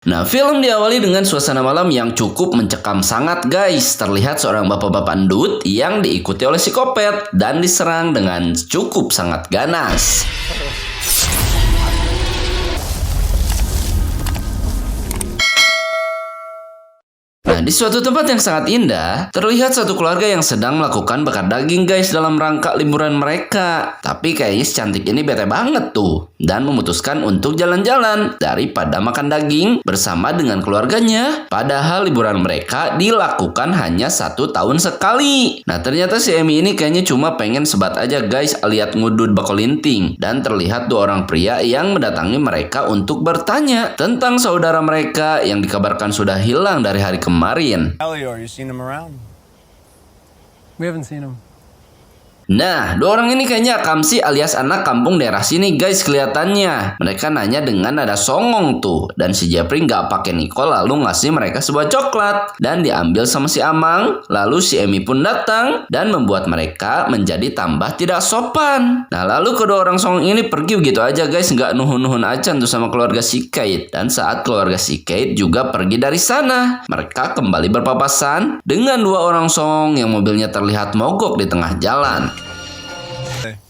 Nah, film diawali dengan suasana malam yang cukup mencekam sangat guys. Terlihat seorang bapak-bapak endut yang diikuti oleh psikopat dan diserang dengan cukup sangat ganas. Nah, di suatu tempat yang sangat indah, terlihat satu keluarga yang sedang melakukan bakar daging guys dalam rangka liburan mereka. Tapi kayaknya si cantik ini bete banget tuh, dan memutuskan untuk jalan-jalan daripada makan daging bersama dengan keluarganya. Padahal liburan mereka dilakukan hanya 1 tahun sekali. Nah, ternyata si Amy ini kayaknya cuma pengen sebat aja guys alias ngudud bakolinting. Dan terlihat 2 orang pria yang mendatangi mereka untuk bertanya tentang saudara mereka yang dikabarkan sudah hilang dari hari kemarin. Elliot, you seen him around? We haven't seen him. Nah, 2 orang ini kayaknya akamsi alias anak kampung daerah sini guys kelihatannya. Mereka nanya dengan nada songong tuh. Dan si Jeffrey nggak pakai Nicole lalu ngasih mereka sebuah coklat. Dan diambil sama si Amang. Lalu si Amy pun datang dan membuat mereka menjadi tambah tidak sopan. Nah, lalu kedua orang songong ini pergi begitu aja guys. Nggak nuhun-nuhun aja tuh sama keluarga si Kate. Dan saat keluarga si Kate juga pergi dari sana, mereka kembali berpapasan dengan 2 orang songong yang mobilnya terlihat mogok di tengah jalan.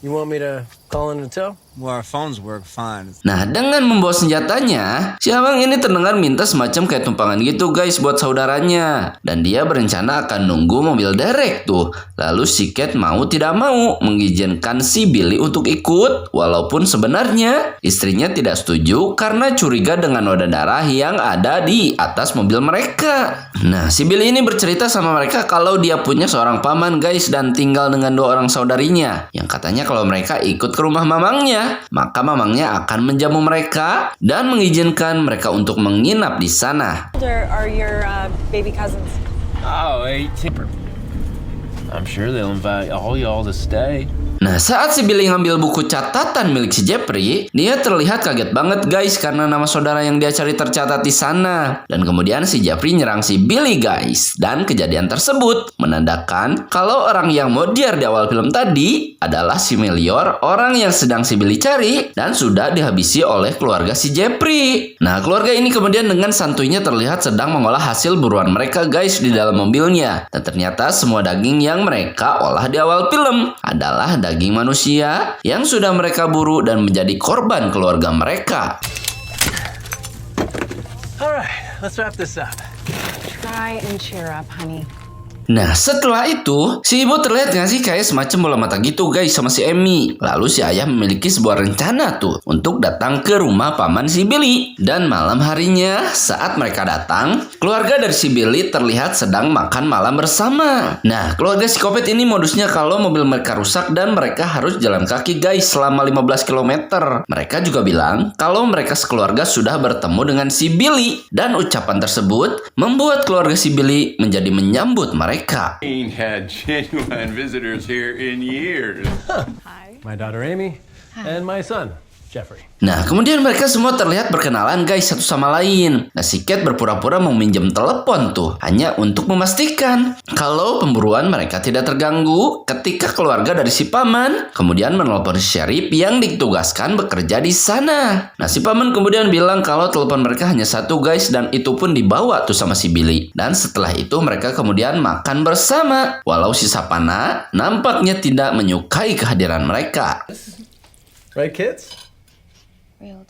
You want me to call in a tow? Well, our phones work fine. Nah, dengan membawa senjatanya, si abang ini terdengar minta semacam kayak tumpangan gitu guys buat saudaranya. Dan dia berencana akan nunggu mobil derek tuh. Lalu si Kate mau tidak mau mengizinkan si Billy untuk ikut. Walaupun sebenarnya istrinya tidak setuju karena curiga dengan noda darah yang ada di atas mobil mereka. Nah, si Billy ini bercerita sama mereka kalau dia punya seorang paman guys dan tinggal dengan 2 orang saudarinya. Yang katanya kalau mereka ikut ke rumah mamangnya, maka mamangnya akan menjamu mereka dan mengizinkan mereka untuk menginap di sana. Are your baby cousins? Oh, 18. I'm sure they'll invite all y'all to stay. Nah, saat si Billy ngambil buku catatan milik si Jeffrey, dia terlihat kaget banget guys karena nama saudara yang dia cari tercatat di sana. Dan kemudian si Jeffrey nyerang si Billy guys. Dan kejadian tersebut menandakan kalau orang yang modiar di awal film tadi adalah si Melior, orang yang sedang si Billy cari dan sudah dihabisi oleh keluarga si Jeffrey. Nah, keluarga ini kemudian dengan santuinya terlihat sedang mengolah hasil buruan mereka guys di dalam mobilnya. Dan ternyata semua daging yang mereka olah di awal film adalah daging manusia yang sudah mereka buru dan menjadi korban keluarga mereka. Alright, let's wrap this up. Try and cheer up, honey. Nah, setelah itu, si ibu terlihat nggak sih kayak semacam bola mata gitu guys sama si Amy. Lalu si ayah memiliki sebuah rencana tuh untuk datang ke rumah paman si Billy. Dan malam harinya, saat mereka datang, keluarga dari si Billy terlihat sedang makan malam bersama. Nah, keluarga psikopat ini modusnya kalau mobil mereka rusak dan mereka harus jalan kaki guys selama 15 km. Mereka juga bilang kalau mereka sekeluarga sudah bertemu dengan si Billy. Dan ucapan tersebut membuat keluarga si Billy menjadi menyambut mereka. Ain't had genuine visitors here in years. My daughter Amy and my son Jeffrey. Nah, kemudian mereka semua terlihat berkenalan guys satu sama lain. Nah, si Kate berpura-pura mau minjem telepon tuh, hanya untuk memastikan kalau pemburuan mereka tidak terganggu ketika keluarga dari si paman kemudian menelpon sheriff yang ditugaskan bekerja di sana. Nah, si paman kemudian bilang kalau telepon mereka hanya 1 guys dan itu pun dibawa tuh sama si Billy. Dan setelah itu mereka kemudian makan bersama. Walau si Sapana nampaknya tidak menyukai kehadiran mereka. Right, kids? Real.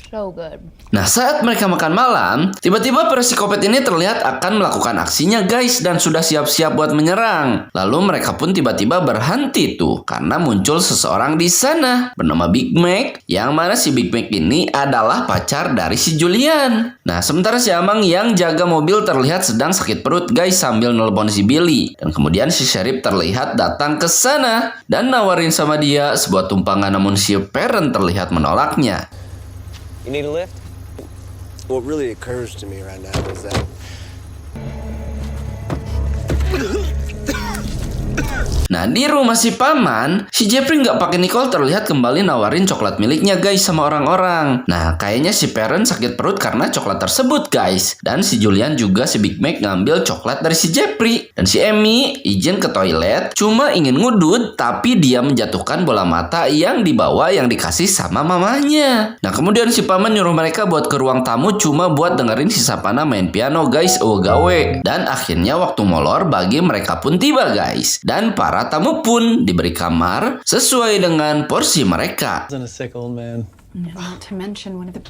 So good. Nah, saat mereka makan malam, tiba-tiba para psikopat ini terlihat akan melakukan aksinya guys dan sudah siap-siap buat menyerang. Lalu mereka pun tiba-tiba berhenti tuh karena muncul seseorang di sana bernama Big Mac, yang mana si Big Mac ini adalah pacar dari si Julian. Nah, sementara si Amang yang jaga mobil terlihat sedang sakit perut guys sambil nelpon si Billy. Dan kemudian si sheriff terlihat datang ke sana dan nawarin sama dia sebuah tumpangan, namun si parent terlihat menolaknya. You need a lift? What really occurs to me right now is that Nah, di rumah si paman, si Jeffrey nggak pakai Nicole terlihat kembali nawarin coklat miliknya guys sama orang-orang. Nah, kayaknya si Perrin sakit perut karena coklat tersebut guys. Dan si Julian juga si Big Mac ngambil coklat dari si Jeffrey. Dan si Amy izin ke toilet, cuma ingin ngudut, tapi dia menjatuhkan bola mata yang dibawa yang dikasih sama mamanya. Nah, kemudian si paman nyuruh mereka buat ke ruang tamu cuma buat dengerin si Sapana main piano guys, gawe. Dan akhirnya waktu molor bagi mereka pun tiba guys. Dan para tamu pun diberi kamar sesuai dengan porsi mereka. And a sick old man. Not to mention one of the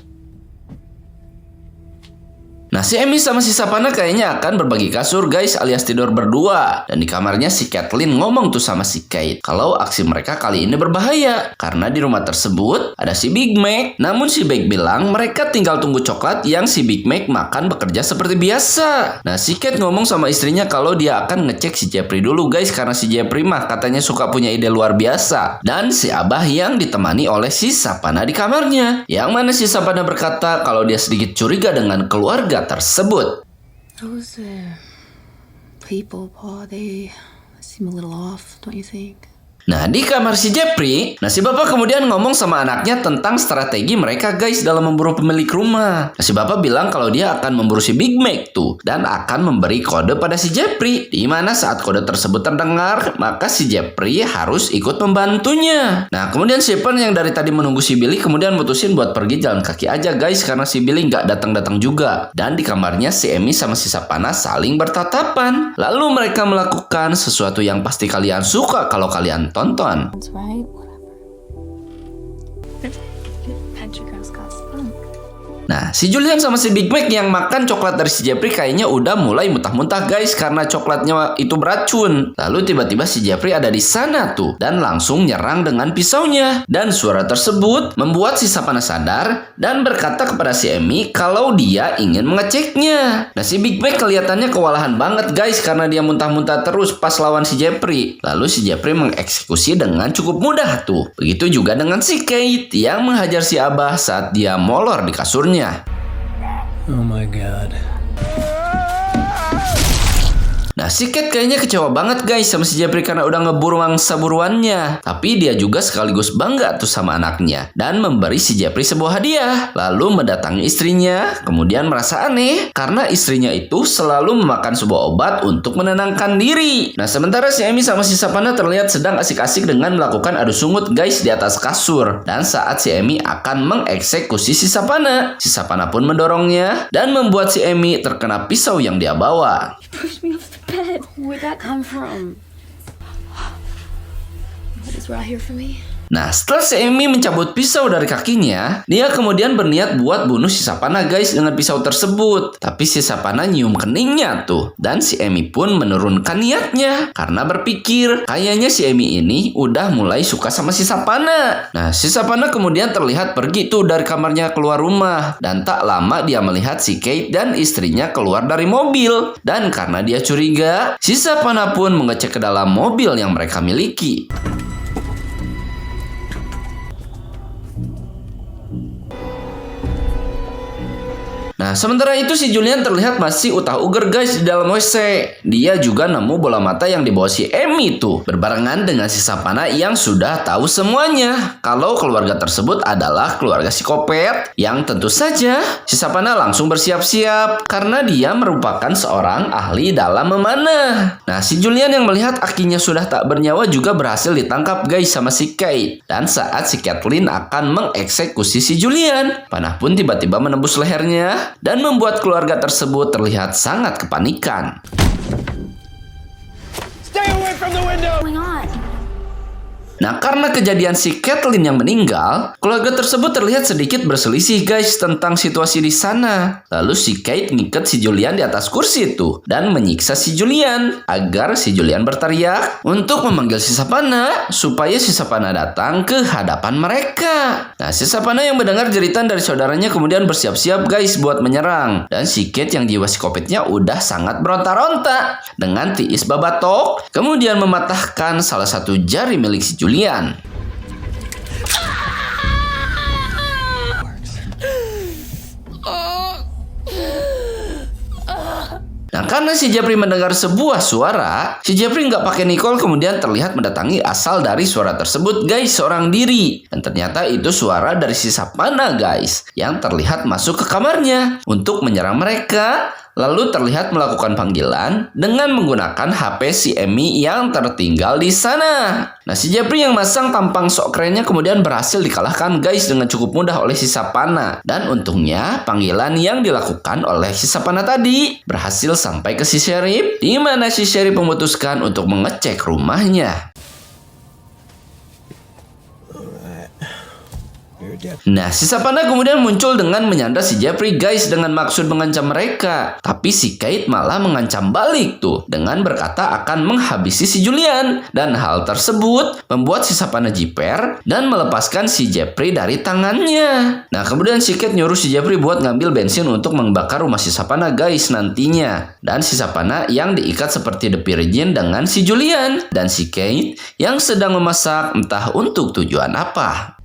Nah, si Amy sama si Sapana kayaknya akan berbagi kasur guys alias tidur berdua. Dan di kamarnya si Kathleen ngomong tuh sama si Kate kalau aksi mereka kali ini berbahaya. Karena di rumah tersebut ada si Big Mac. Namun si Big bilang mereka tinggal tunggu coklat yang si Big Mac makan bekerja seperti biasa. Nah, si Kate ngomong sama istrinya kalau dia akan ngecek si Jeffrey dulu guys. Karena si Jeffrey mah katanya suka punya ide luar biasa. Dan si Abah yang ditemani oleh si Sapana di kamarnya. Yang mana si Sapana berkata kalau dia sedikit curiga dengan keluarga tersebut. Those people, Paul, they seem a little off, don't you think? Nah, di kamar si Jeffrey, si bapak kemudian ngomong sama anaknya tentang strategi mereka guys dalam memburu pemilik rumah. Si bapak bilang kalau dia akan memburu si Big Mac tuh dan akan memberi kode pada si Jeffrey. Di mana saat kode tersebut terdengar, maka si Jeffrey harus ikut membantunya. Nah, kemudian si Pen yang dari tadi menunggu si Billy kemudian mutusin buat pergi jalan kaki aja guys karena si Billy nggak datang-datang juga. Dan di kamarnya si Amy sama si Sapana saling bertatapan. Lalu mereka melakukan sesuatu yang pasti kalian suka kalau kalian tonton. That's right, whatever. Country girls got spunk. Nah, si Julian sama si Big Mac yang makan coklat dari si Jeffrey kayaknya udah mulai muntah-muntah guys karena coklatnya itu beracun. Lalu tiba-tiba si Jeffrey ada di sana tuh dan langsung nyerang dengan pisaunya. Dan suara tersebut membuat si Sapana sadar dan berkata kepada si Amy kalau dia ingin mengeceknya. Nah, si Big Mac kelihatannya kewalahan banget guys karena dia muntah-muntah terus pas lawan si Jeffrey. Lalu si Jeffrey mengeksekusi dengan cukup mudah tuh. Begitu juga dengan si Kate yang menghajar si Abah saat dia molor di kasurnya. Oh my god. Nah, si Kate kayaknya kecewa banget guys sama si Jeffrey karena udah ngeburu mangsa buruannya. Tapi dia juga sekaligus bangga tuh sama anaknya. Dan memberi si Jeffrey sebuah hadiah. Lalu mendatangi istrinya. Kemudian merasa aneh karena istrinya itu selalu memakan sebuah obat untuk menenangkan diri. Nah, sementara si Amy sama si Sapana terlihat sedang asik-asik dengan melakukan adu sungut guys di atas kasur. Dan saat si Amy akan mengeksekusi si Sapana pun mendorongnya dan membuat si Amy terkena pisau yang dia bawa. Push me off the bed. Where'd that come from? What is right here for me? Nah, setelah si Amy mencabut pisau dari kakinya, dia kemudian berniat buat bunuh si Sapana guys dengan pisau tersebut. Tapi si Sapana nyium keningnya tuh. Dan si Amy pun menurunkan niatnya. Karena berpikir, kayaknya si Amy ini udah mulai suka sama si Sapana. Nah, si Sapana kemudian terlihat pergi tuh dari kamarnya keluar rumah. Dan tak lama dia melihat si Kate dan istrinya keluar dari mobil. Dan karena dia curiga, si Sapana pun mengecek ke dalam mobil yang mereka miliki. Nah, sementara itu si Julian terlihat masih utah-uger guys di dalam WC. Dia juga nemu bola mata yang dibawa si Amy tuh. Berbarengan dengan si Sapana yang sudah tahu semuanya. Kalau keluarga tersebut adalah keluarga psikopat. Yang tentu saja si Sapana langsung bersiap-siap. Karena dia merupakan seorang ahli dalam memanah. Nah, si Julian yang melihat akinya sudah tak bernyawa juga berhasil ditangkap guys sama si Kate. Dan saat si Kathleen akan mengeksekusi si Julian, panah pun tiba-tiba menembus lehernya. Dan membuat keluarga tersebut terlihat sangat kepanikan. Stay away from the window! What's going on? Nah, karena kejadian si Kathleen yang meninggal, keluarga tersebut terlihat sedikit berselisih guys tentang situasi di sana. Lalu si Kate ngikat si Julian di atas kursi itu dan menyiksa si Julian agar si Julian berteriak untuk memanggil si Sapana supaya si Sapana datang ke hadapan mereka. Nah, si Sapana yang mendengar jeritan dari saudaranya kemudian bersiap-siap guys buat menyerang. Dan si Kate yang jiwa psikopatnya udah sangat beronta-ronta dengan tiis babatok, kemudian mematahkan salah satu jari milik si Julian. Nah, Nah, karena si Jeffrey mendengar sebuah suara, si Jeffrey nggak pakai Nicole kemudian terlihat mendatangi asal dari suara tersebut, guys, seorang diri. Dan ternyata itu suara dari si Savannah, guys, yang terlihat masuk ke kamarnya untuk menyerang mereka. Lalu terlihat melakukan panggilan dengan menggunakan HP si Amy yang tertinggal di sana. Nah, si Jeffrey yang masang tampang sok kerennya kemudian berhasil dikalahkan, guys, dengan cukup mudah oleh si Savannah. Dan untungnya panggilan yang dilakukan oleh si Savannah tadi berhasil sampai ke si Sheriff, di mana si Sheriff memutuskan untuk mengecek rumahnya. Nah, si Savannah kemudian muncul dengan menyandra si Jeffrey, guys, dengan maksud mengancam mereka. Tapi si Kate malah mengancam balik tuh dengan berkata akan menghabisi si Julian. Dan hal tersebut membuat si Savannah jiper dan melepaskan si Jeffrey dari tangannya. Nah, kemudian si Kate nyuruh si Jeffrey buat ngambil bensin untuk membakar rumah si Savannah, guys, nantinya. Dan si Savannah yang diikat seperti The Virgin dengan si Julian. Dan si Kate yang sedang memasak entah untuk tujuan apa.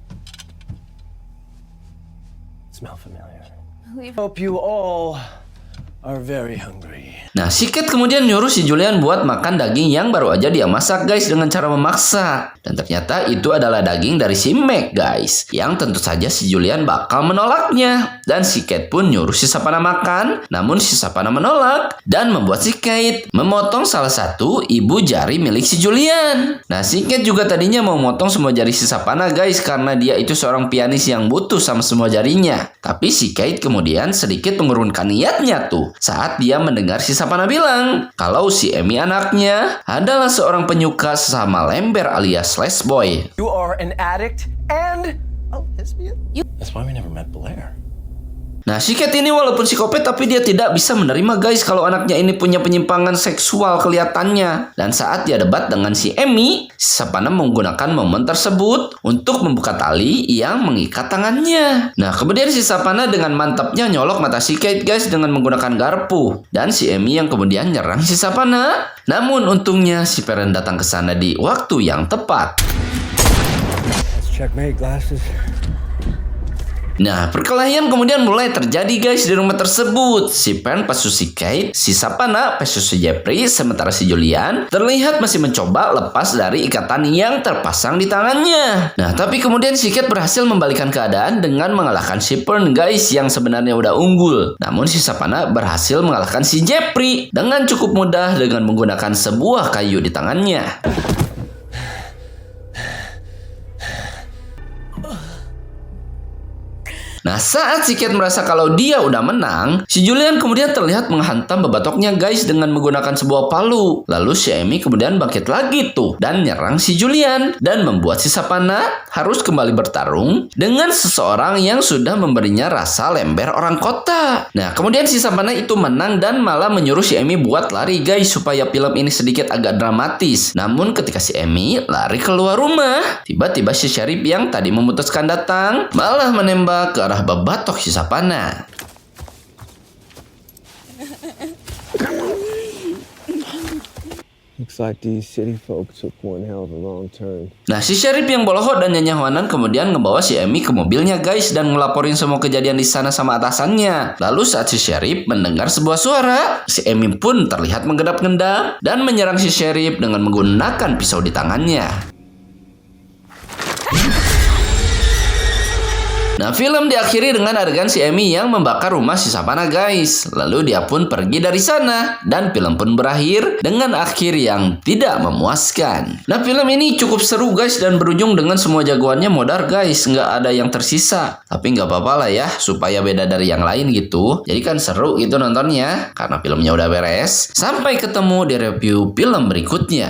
Smell familiar. Hope you all are very hungry. Nah, si Kate kemudian nyuruh si Julian buat makan daging yang baru aja dia masak, guys, dengan cara memaksa. Dan ternyata itu adalah daging dari si Meg, guys, yang tentu saja si Julian bakal menolaknya. Dan si Kate pun nyuruh si Savannah makan, namun si Savannah menolak dan membuat si Kate memotong salah satu ibu jari milik si Julian. Nah, si Kate juga tadinya mau motong semua jari si Savannah, guys, karena dia itu seorang pianis yang butuh sama semua jarinya. Tapi si Kate kemudian sedikit mengurungkan niatnya tuh saat dia mendengar si Savannah bilang kalau si Amy anaknya adalah seorang penyuka sesama lember alias lesboy. You are an addict and a lesbian? That's why we never met Blair. Nah, si Kate ini walaupun psikopat tapi dia tidak bisa menerima, guys, kalau anaknya ini punya penyimpangan seksual kelihatannya. Dan saat dia debat dengan si Amy, si Savannah menggunakan momen tersebut untuk membuka tali yang mengikat tangannya. Nah, kemudian si Savannah dengan mantapnya nyolok mata si Kate, guys, dengan menggunakan garpu. Dan si Amy yang kemudian nyerang si Savannah. Namun untungnya si Perrin datang ke sana di waktu yang tepat. Let's checkmate glasses. Nah, perkelahian kemudian mulai terjadi, guys, di rumah tersebut. Si Pen versus si Kate, si Savannah versus si Jeffrey, sementara si Julian terlihat masih mencoba lepas dari ikatan yang terpasang di tangannya. Nah, tapi kemudian si Kate berhasil membalikan keadaan dengan mengalahkan si Pen, guys, yang sebenarnya udah unggul. Namun si Savannah berhasil mengalahkan si Jeffrey dengan cukup mudah dengan menggunakan sebuah kayu di tangannya. Nah, saat si Kate merasa kalau dia udah menang, si Julian kemudian terlihat menghantam bebatoknya, guys, dengan menggunakan sebuah palu. Lalu si Amy kemudian bangkit lagi tuh dan nyerang si Julian dan membuat si Savannah harus kembali bertarung dengan seseorang yang sudah memberinya rasa lember orang kota. Nah, kemudian si Savannah itu menang dan malah menyuruh si Amy buat lari, guys, supaya film ini sedikit agak dramatis. Namun ketika si Amy lari keluar rumah, tiba-tiba si Sheriff yang tadi memutuskan datang malah menembak ke arah bebatok si Savannah. Looks like these city folk took one hell of a wrong turn. Nah, si Sheriff yang bolohot dan nyanyawanan kemudian ngebawa si Amy ke mobilnya, guys, dan ngelaporin semua kejadian di sana sama atasannya. Lalu saat si Sheriff mendengar sebuah suara, si Amy pun terlihat menggedap-gedap dan menyerang si Sheriff dengan menggunakan pisau di tangannya. Nah, film diakhiri dengan adegan si Amy yang membakar rumah si Savannah, guys. Lalu dia pun pergi dari sana dan film pun berakhir dengan akhir yang tidak memuaskan. Nah, film ini cukup seru, guys, dan berujung dengan semua jagoannya modar, guys. Nggak ada yang tersisa. Tapi nggak apa-apa lah ya, supaya beda dari yang lain gitu. Jadi kan seru gitu nontonnya, karena filmnya udah beres. Sampai ketemu di review film berikutnya.